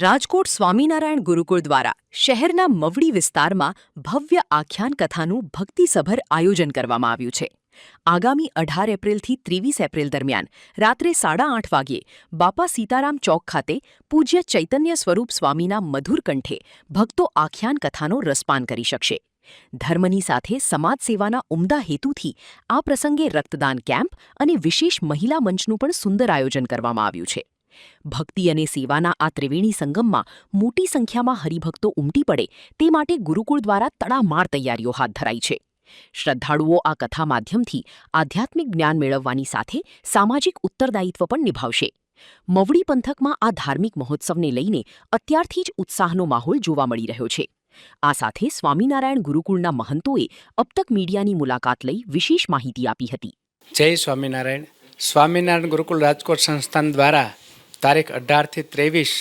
રાજકોટ સ્વામિનારાયણ ગુરુકુળ દ્વારા શહેરના મવડી વિસ્તારમાં ભવ્ય આખ્યાન કથાનું ભક્તિસભર આયોજન કરવામાં આવ્યું છે. આગામી 18 એપ્રિલથી 23 એપ્રિલ દરમિયાન રાત્રે 8:30 વાગ્યે બાપા સીતારામ ચોક ખાતે પૂજ્ય ચૈતન્ય સ્વરૂપ સ્વામીના મધુર કંઠે ભક્તો આખ્યાન કથાનો રસપાન કરી શકશે. ધર્મની સાથે સમાજ સેવાના ઉમદા હેતુથી આ પ્રસંગે રક્તદાન કેમ્પ અને વિશેષ મહિલા મંચનું પણ સુંદર આયોજન કરવામાં આવ્યું છે. ભક્તિ અને સેવાના આ ત્રિવેણી સંગમમાં મોટી સંખ્યામાં હરિભક્તો ઉમટી પડે તે માટે ગુરુકુળ દ્વારા તડામાર તૈયારીઓ હાથ ધરાઈ છે. શ્રદ્ધાળુઓ આ કથા માધ્યમથી આધ્યાત્મિક જ્ઞાન મેળવવાની સાથે સામાજિક ઉત્તરદાયિત્વ પણ નિભાવશે. મવડી પંથકમાં આ ધાર્મિક મહોત્સવને લઈને અત્યારથી જ ઉત્સાહનો માહોલ જોવા મળી રહ્યો છે. આ સાથે સ્વામિનારાયણ ગુરુકુળના મહંતોએ અબતક મીડિયાની મુલાકાત લઈ વિશેષ માહિતી આપી હતી. જય સ્વામિનારાયણ. સ્વામિનારાયણ ગુરુકુળ રાજકોટ સંસ્થાન દ્વારા તારીખ 18થી 23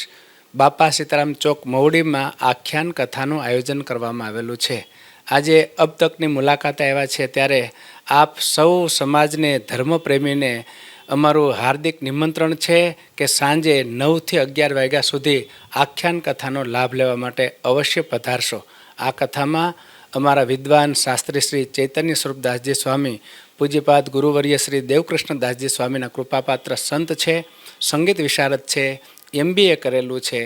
બાપા સીતારામ ચોક મવડીમાં આખ્યાન કથાનું આયોજન કરવામાં આવેલું છે. આજે અબતકની મુલાકાતે આવ્યા છે ત્યારે આપ સૌ સમાજને ધર્મપ્રેમીને અમારું હાર્દિક નિમંત્રણ છે કે સાંજે 9થી 11 વાગ્યા સુધી આખ્યાન કથાનો લાભ લેવા માટે અવશ્ય પધારશો. આ કથામાં અમારા વિદ્વાન શાસ્ત્રી શ્રી ચૈતન્ય સ્વરૂપદાસજી સ્વામી, પૂજ્યપાદ ગુરુવર્ય શ્રી દેવકૃષ્ણદાસજી સ્વામીના કૃપાપાત્ર સંત છે, સંગીત વિશારદ છે, MBA કરેલું છે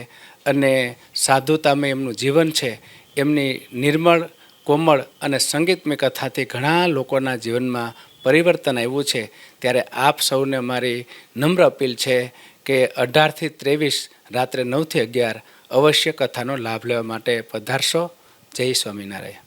અને સાધુતામાં એમનું જીવન છે. એમની નિર્મળ, કોમળ અને સંગીતમય કથાથી ઘણા લોકોના જીવનમાં પરિવર્તન આવ્યું છે. ત્યારે આપ સૌને અમારી નમ્ર અપીલ છે કે 18થી 23 રાત્રે 9થી 11 અવશ્ય કથાનો લાભ લેવા માટે પધારશો. જય સ્વામિનારાયણ.